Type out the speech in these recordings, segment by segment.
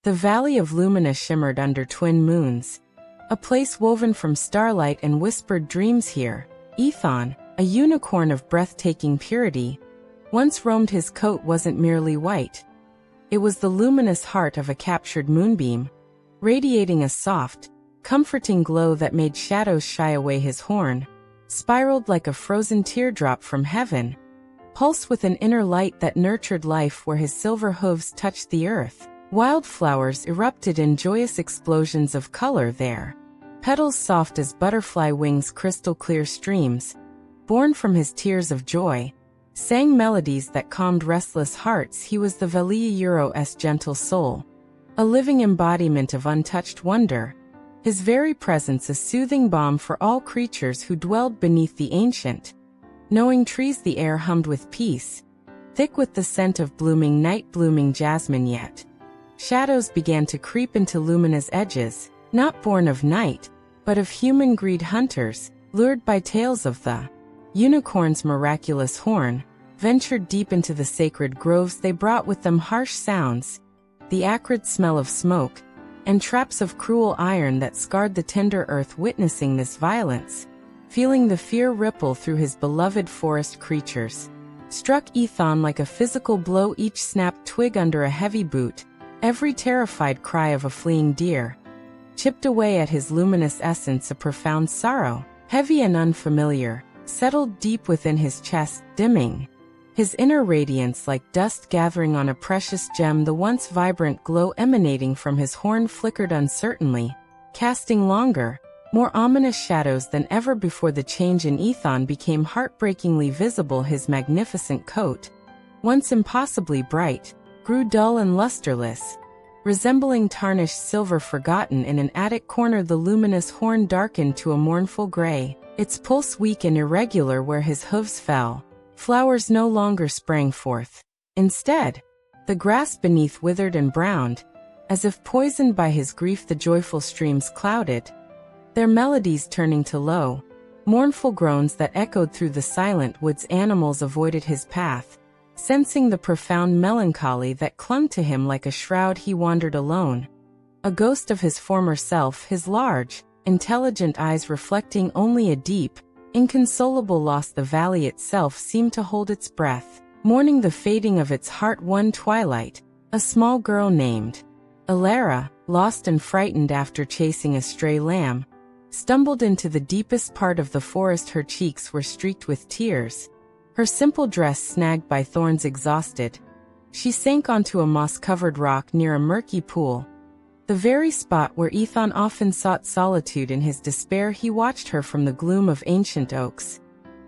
The Valley of Lumina shimmered under twin moons. A place woven from starlight and whispered dreams here. Aethon, a unicorn of breathtaking purity, once roamed. His coat wasn't merely white. It was the luminous heart of a captured moonbeam, radiating a soft, comforting glow that made shadows shy away. His horn spiraled like a frozen teardrop from heaven, pulsed with an inner light that nurtured life where his silver hooves touched the earth. Wildflowers erupted in joyous explosions of color there, petals soft as butterfly wings. Crystal clear streams, born from his tears of joy, sang melodies that calmed restless hearts. He was the Valley's gentle soul, a living embodiment of untouched wonder, his very presence a soothing balm for all creatures who dwelled beneath the ancient, knowing trees. The air hummed with peace, thick with the scent of blooming night, blooming jasmine. Yet shadows began to creep into Lumina's edges, not born of night, but of human greed. Hunters, lured by tales of the unicorn's miraculous horn, ventured deep into the sacred groves. They brought with them harsh sounds, the acrid smell of smoke, and traps of cruel iron that scarred the tender earth. Witnessing this violence, feeling the fear ripple through his beloved forest creatures, struck Aethon like a physical blow. Each snapped twig under a heavy boot, every terrified cry of a fleeing deer, chipped away at his luminous essence. A profound sorrow, heavy and unfamiliar, settled deep within his chest, dimming his inner radiance like dust gathering on a precious gem. The once vibrant glow emanating from his horn flickered uncertainly, casting longer, more ominous shadows than ever before. The change in Aethon became heartbreakingly visible. His magnificent coat, once impossibly bright, grew dull and lusterless, resembling tarnished silver forgotten in an attic corner. The luminous horn darkened to a mournful gray, its pulse weak and irregular. Where his hooves fell, flowers no longer sprang forth. Instead, the grass beneath withered and browned, as if poisoned by his grief. The joyful streams clouded, their melodies turning to low, mournful groans that echoed through the silent woods. Animals avoided his path, sensing the profound melancholy that clung to him like a shroud. He wandered alone, a ghost of his former self, his large, intelligent eyes reflecting only a deep, inconsolable loss. The valley itself seemed to hold its breath, mourning the fading of its heart. One twilight, a small girl named Elara, lost and frightened after chasing a stray lamb, stumbled into the deepest part of the forest. Her cheeks were streaked with tears, her simple dress snagged by thorns. Exhausted, she sank onto a moss-covered rock near a murky pool, the very spot where Aethon often sought solitude. In his despair he watched her from the gloom of ancient oaks,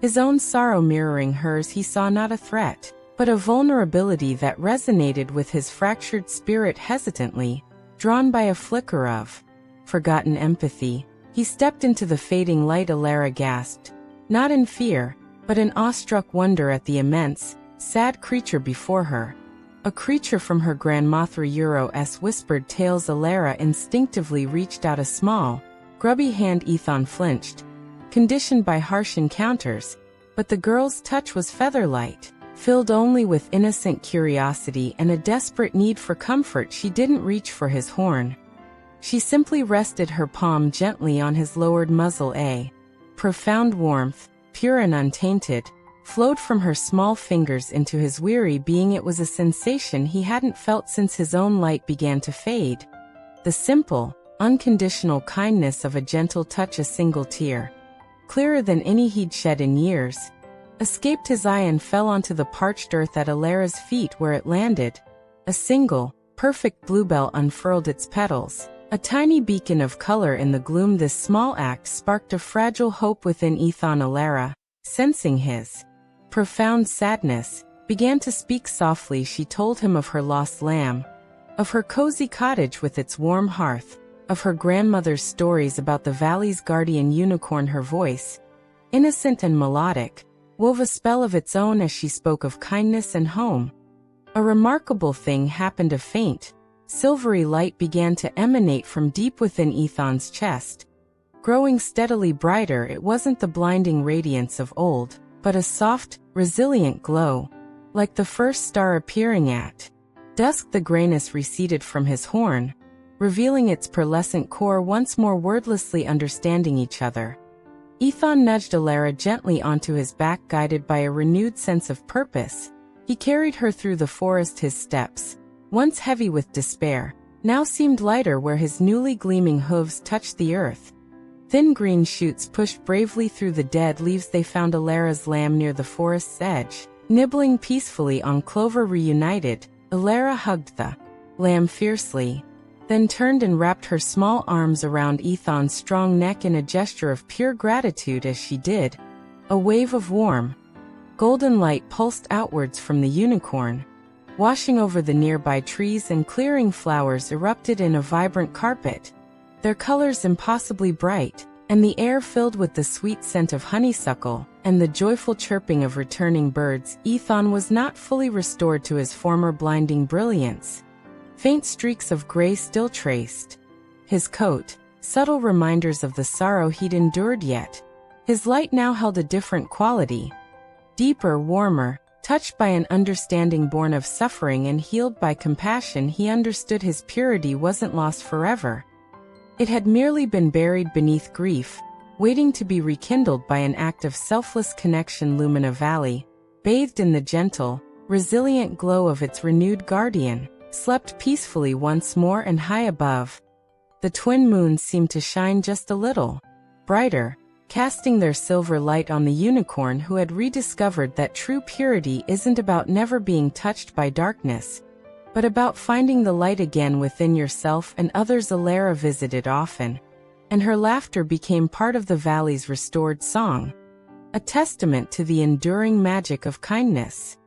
his own sorrow mirroring hers. He saw not a threat, but a vulnerability that resonated with his fractured spirit. Hesitantly, drawn by a flicker of forgotten empathy, he stepped into the fading light. Elara gasped, not in fear, but in awestruck wonder at the immense, sad creature before her. A creature from her grandmother's whispered tales. Elara instinctively reached out a small, grubby hand. Aethon flinched, conditioned by harsh encounters, but the girl's touch was feather-light, filled only with innocent curiosity and a desperate need for comfort. She didn't reach for his horn. She simply rested her palm gently on his lowered muzzle. A profound warmth, pure and untainted, flowed from her small fingers into his weary being. It was a sensation he hadn't felt since his own light began to fade. The simple, unconditional kindness of a gentle touch. A single tear, clearer than any he'd shed in years, escaped his eye and fell onto the parched earth at Elara's feet. Where it landed, a single, perfect bluebell unfurled its petals, a tiny beacon of color in the gloom. This small act sparked a fragile hope within Aethon. Elara, sensing his profound sadness, began to speak softly. She told him of her lost lamb, of her cozy cottage with its warm hearth, of her grandmother's stories about the valley's guardian unicorn. Her voice, innocent and melodic, wove a spell of its own as she spoke of kindness and home. A remarkable thing happened. A faint, silvery light began to emanate from deep within Aethon's chest, growing steadily brighter. It wasn't the blinding radiance of old, but a soft, resilient glow, like the first star appearing at Dusk the grayness receded from his horn, revealing its pearlescent core once more wordlessly understanding each other. Aethon nudged Elara gently onto his back guided by a renewed sense of purpose. He carried her through the forest. His steps, once heavy with despair, now seemed lighter where his newly gleaming hooves touched the earth. Thin green shoots pushed bravely through the dead leaves. They found Elara's lamb near the forest's edge, nibbling peacefully on clover. Reunited, Elara hugged the lamb fiercely, then turned and wrapped her small arms around Aethon's strong neck in a gesture of pure gratitude. As she did, a wave of warm, golden light pulsed outwards from the unicorn, washing over the nearby trees and clearing. Flowers erupted in a vibrant carpet, their colors impossibly bright, and the air filled with the sweet scent of honeysuckle and the joyful chirping of returning birds. Aethon was not fully restored to his former blinding brilliance. Faint streaks of gray still traced his coat, subtle reminders of the sorrow he'd endured, yet his light now held a different quality. Deeper, warmer, touched by an understanding born of suffering and healed by compassion. He understood his purity wasn't lost forever. It had merely been buried beneath grief, waiting to be rekindled by an act of selfless connection. Lumina Valley, bathed in the gentle, resilient glow of its renewed guardian, slept peacefully once more. And high above, the twin moons seemed to shine just a little brighter, casting their silver light on the unicorn who had rediscovered that true purity isn't about never being touched by darkness, but about finding the light again within yourself and others. Elara visited often, and her laughter became part of the valley's restored song, a testament to the enduring magic of kindness.